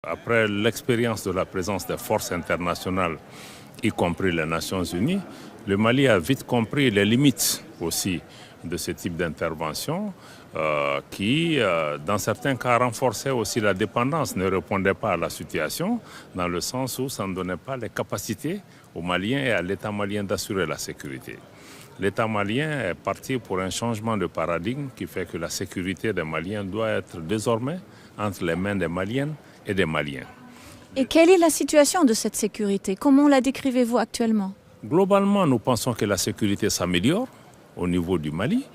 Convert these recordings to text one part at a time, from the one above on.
Après l'expérience de la présence des forces internationales, y compris les Nations Unies, le Mali a vite compris les limites aussi de ce type d'intervention qui, dans certains cas, renforçait aussi la dépendance, ne répondait pas à la situation, dans le sens où ça ne donnait pas les capacités aux Maliens et à l'État malien d'assurer la sécurité. L'État malien est parti pour un changement de paradigme qui fait que la sécurité des Maliens doit être désormais entre les mains des Maliennes et des Maliens. Et quelle est la situation de cette sécurité? Comment la décrivez-vous actuellement? Globalement, nous pensons que la sécurité s'améliore au niveau du Mali.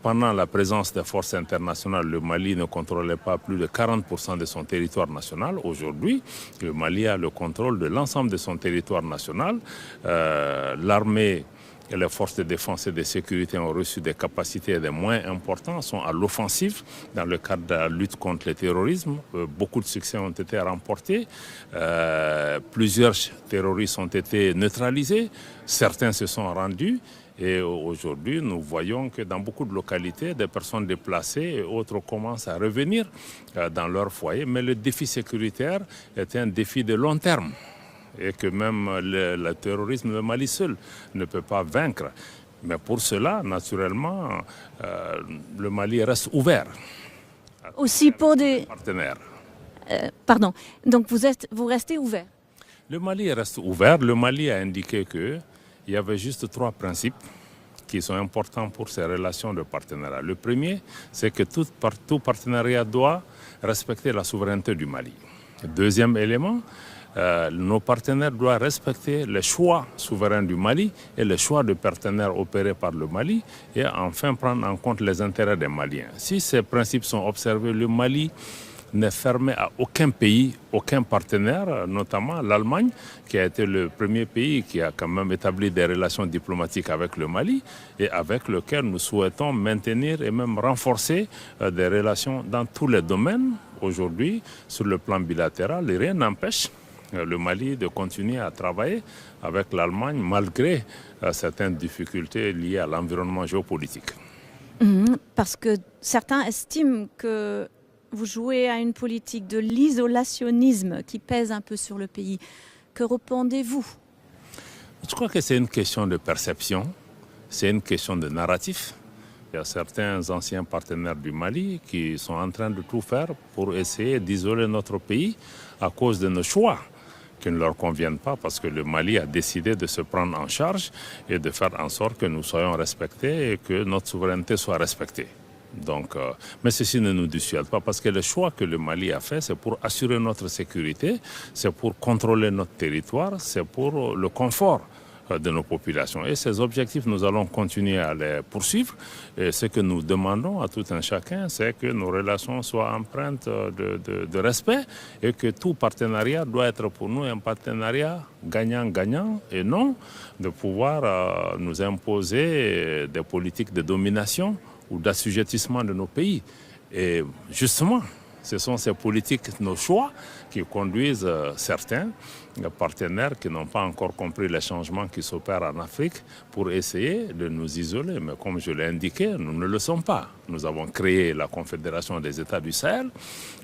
Pendant la présence des forces internationales, le Mali ne contrôlait pas plus de 40% de son territoire national. Aujourd'hui, le Mali a le contrôle de l'ensemble de son territoire national. L'armée et les forces de défense et de sécurité ont reçu des capacités et des moyens importants, sont à l'offensive dans le cadre de la lutte contre le terrorisme. Beaucoup de succès ont été remportés. Plusieurs terroristes ont été neutralisés. Certains se sont rendus. Et aujourd'hui, nous voyons que dans beaucoup de localités, des personnes déplacées et autres commencent à revenir dans leur foyer. Mais le défi sécuritaire est un défi de long terme. Et que même le terrorisme, le Mali seul ne peut pas vaincre. Mais pour cela, naturellement, le Mali reste ouvert. Aussi pour des partenaires. Pardon, donc vous restez ouvert? Le Mali reste ouvert. Le Mali a indiqué qu'il y avait juste 3 principes qui sont importants pour ces relations de partenariat. Le premier, c'est que tout partenariat doit respecter la souveraineté du Mali. Le deuxième élément, nos partenaires doivent respecter les choix souverains du Mali et les choix de partenaires opérés par le Mali et enfin prendre en compte les intérêts des Maliens. Si ces principes sont observés, le Mali n'est fermé à aucun pays, aucun partenaire, notamment l'Allemagne, qui a été le premier pays qui a quand même établi des relations diplomatiques avec le Mali et avec lequel nous souhaitons maintenir et même renforcer des relations dans tous les domaines. Aujourd'hui, sur le plan bilatéral, rien n'empêche le Mali de continuer à travailler avec l'Allemagne malgré certaines difficultés liées à l'environnement géopolitique. Parce que certains estiment que vous jouez à une politique de l'isolationnisme qui pèse un peu sur le pays. Que répondez-vous? Je crois que c'est une question de perception, c'est une question de narratif. Il y a certains anciens partenaires du Mali qui sont en train de tout faire pour essayer d'isoler notre pays à cause de nos choix qui ne leur conviennent pas parce que le Mali a décidé de se prendre en charge et de faire en sorte que nous soyons respectés et que notre souveraineté soit respectée. Donc, mais ceci ne nous dissuade pas parce que le choix que le Mali a fait, c'est pour assurer notre sécurité, c'est pour contrôler notre territoire, c'est pour le confort de nos populations. Et ces objectifs, nous allons continuer à les poursuivre. Et ce que nous demandons à tout un chacun, c'est que nos relations soient empreintes de respect et que tout partenariat doit être pour nous un partenariat gagnant-gagnant et non de pouvoir nous imposer des politiques de domination ou d'assujettissement de nos pays. Et justement, ce sont ces politiques, nos choix, qui conduisent certains partenaires qui n'ont pas encore compris les changements qui s'opèrent en Afrique pour essayer de nous isoler. Mais comme je l'ai indiqué, nous ne le sommes pas. Nous avons créé la Confédération des États du Sahel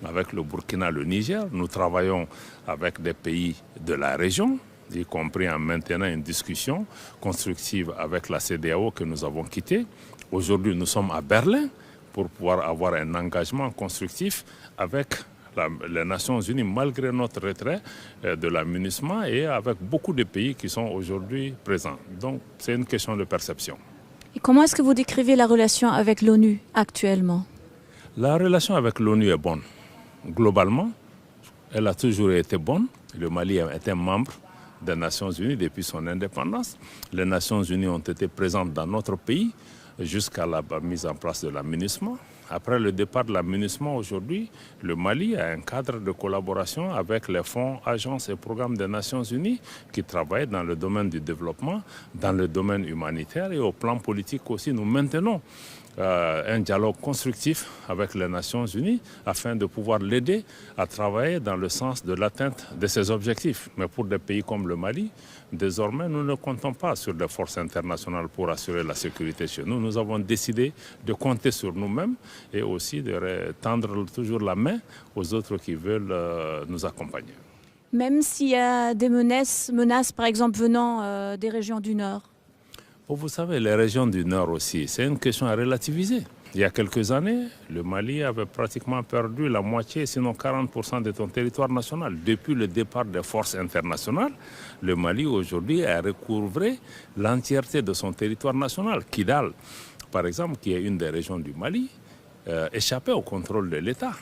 avec le Burkina, le Niger. Nous travaillons avec des pays de la région, y compris en maintenant une discussion constructive avec la CEDEAO que nous avons quittée. Aujourd'hui, nous sommes à Berlin pour pouvoir avoir un engagement constructif avec les Nations Unies, malgré notre retrait de la MINUSMA et avec beaucoup de pays qui sont aujourd'hui présents. Donc, c'est une question de perception. Et comment est-ce que vous décrivez la relation avec l'ONU actuellement? La relation avec l'ONU est bonne. Globalement, elle a toujours été bonne. Le Mali est un membre des Nations Unies depuis son indépendance. Les Nations Unies ont été présentes dans notre pays jusqu'à la mise en place de la MINUSMA. Après le départ de la MINUSMA, aujourd'hui, le Mali a un cadre de collaboration avec les fonds, agences et programmes des Nations Unies qui travaillent dans le domaine du développement, dans le domaine humanitaire et au plan politique aussi. Nous maintenons un dialogue constructif avec les Nations Unies afin de pouvoir l'aider à travailler dans le sens de l'atteinte de ses objectifs. Mais pour des pays comme le Mali, désormais, nous ne comptons pas sur des forces internationales pour assurer la sécurité chez nous. Nous avons décidé de compter sur nous-mêmes et aussi de tendre toujours la main aux autres qui veulent nous accompagner. Même s'il y a des menaces par exemple, venant des régions du Nord? Vous savez, les régions du Nord aussi, c'est une question à relativiser. Il y a quelques années, le Mali avait pratiquement perdu la moitié, sinon 40% de son territoire national. Depuis le départ des forces internationales, le Mali aujourd'hui a recouvré l'entièreté de son territoire national. Kidal, par exemple, qui est une des régions du Mali, échappait au contrôle de l'État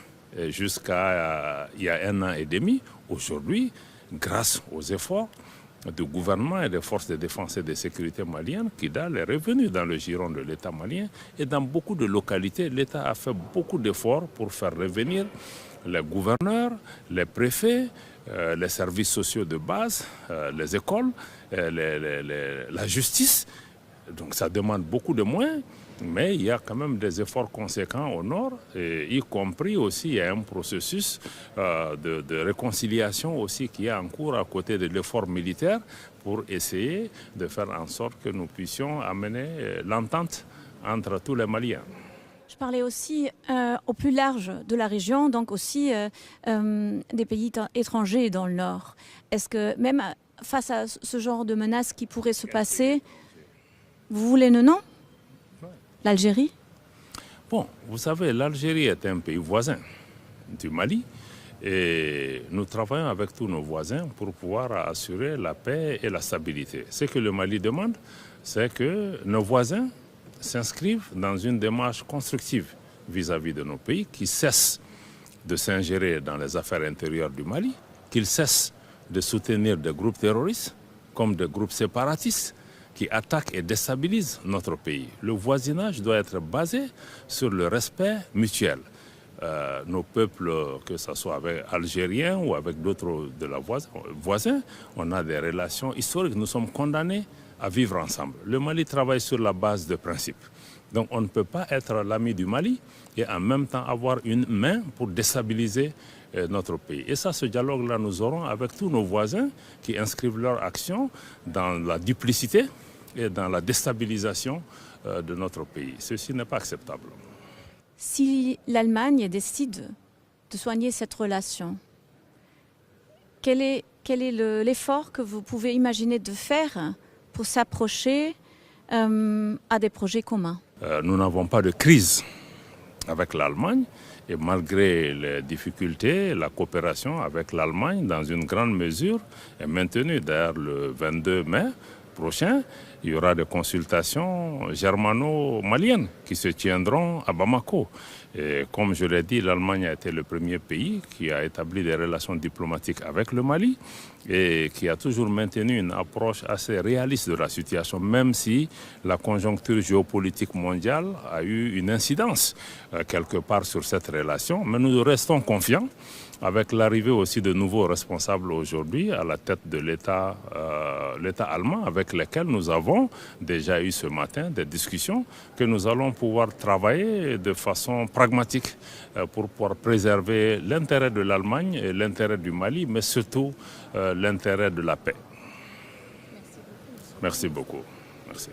jusqu'à il y a 1 an et demi. Aujourd'hui, grâce aux efforts du gouvernement et des forces de défense et de sécurité maliennes, Kidal est revenu dans le giron de l'État malien. Et dans beaucoup de localités, l'État a fait beaucoup d'efforts pour faire revenir les gouverneurs, les préfets, les services sociaux de base, les écoles, la justice. Donc ça demande beaucoup de moyens. Mais il y a quand même des efforts conséquents au nord, et y compris aussi il y a un processus de réconciliation aussi qui est en cours à côté de l'effort militaire pour essayer de faire en sorte que nous puissions amener l'entente entre tous les Maliens. Je parlais aussi au plus large de la région, donc aussi des pays étrangers dans le nord. Est-ce que même face à ce genre de menaces qui pourraient se passer, vous voulez le nom ? L'Algérie? Bon, vous savez, l'Algérie est un pays voisin du Mali et nous travaillons avec tous nos voisins pour pouvoir assurer la paix et la stabilité. Ce que le Mali demande, c'est que nos voisins s'inscrivent dans une démarche constructive vis-à-vis de nos pays, qui cessent de s'ingérer dans les affaires intérieures du Mali, qu'ils cessent de soutenir des groupes terroristes comme des groupes séparatistes qui attaquent et déstabilisent notre pays. Le voisinage doit être basé sur le respect mutuel. Nos peuples, que ce soit avec Algériens ou avec d'autres de la voisins, on a des relations historiques. Nous sommes condamnés à vivre ensemble. Le Mali travaille sur la base de principes. Donc on ne peut pas être l'ami du Mali et en même temps avoir une main pour déstabiliser notre pays. Et ça, ce dialogue-là, nous aurons avec tous nos voisins qui inscrivent leur action dans la duplicité et dans la déstabilisation de notre pays. Ceci n'est pas acceptable. Si l'Allemagne décide de soigner cette relation, quel est l'effort que vous pouvez imaginer de faire pour s'approcher à des projets communs? Nous n'avons pas de crise avec l'Allemagne et malgré les difficultés, la coopération avec l'Allemagne dans une grande mesure est maintenue. D'ailleurs, le 22 mai prochain, il y aura des consultations germano-maliennes qui se tiendront à Bamako. Et comme je l'ai dit, l'Allemagne a été le premier pays qui a établi des relations diplomatiques avec le Mali et qui a toujours maintenu une approche assez réaliste de la situation, même si la conjoncture géopolitique mondiale a eu une incidence quelque part sur cette relation. Mais nous restons confiants avec l'arrivée aussi de nouveaux responsables aujourd'hui à la tête de l'État allemand, avec lesquels nous avons déjà eu ce matin des discussions, que nous allons pouvoir travailler de façon pragmatique pour pouvoir préserver l'intérêt de l'Allemagne et l'intérêt du Mali, mais surtout l'intérêt de la paix. Merci beaucoup. Merci.